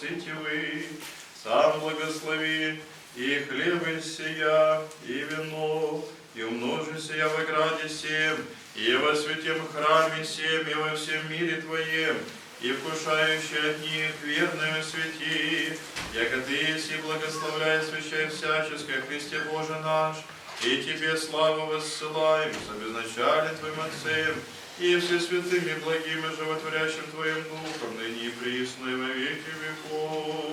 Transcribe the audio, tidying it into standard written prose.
насыти вы, сам благослови и хлеб сия, и вино, и умножи сия в ограде сем, и во святем храме сем, и во всем мире Твоем, и вкушающий от них верную свети, яко Ты еси благословляй, освящай всяческое Христе Боже наш, и Тебе славу воссылаем за безначален Твоим Отцем, и все святым и благим и животворящим Твоим Духом, ныне и присно и во веки веков.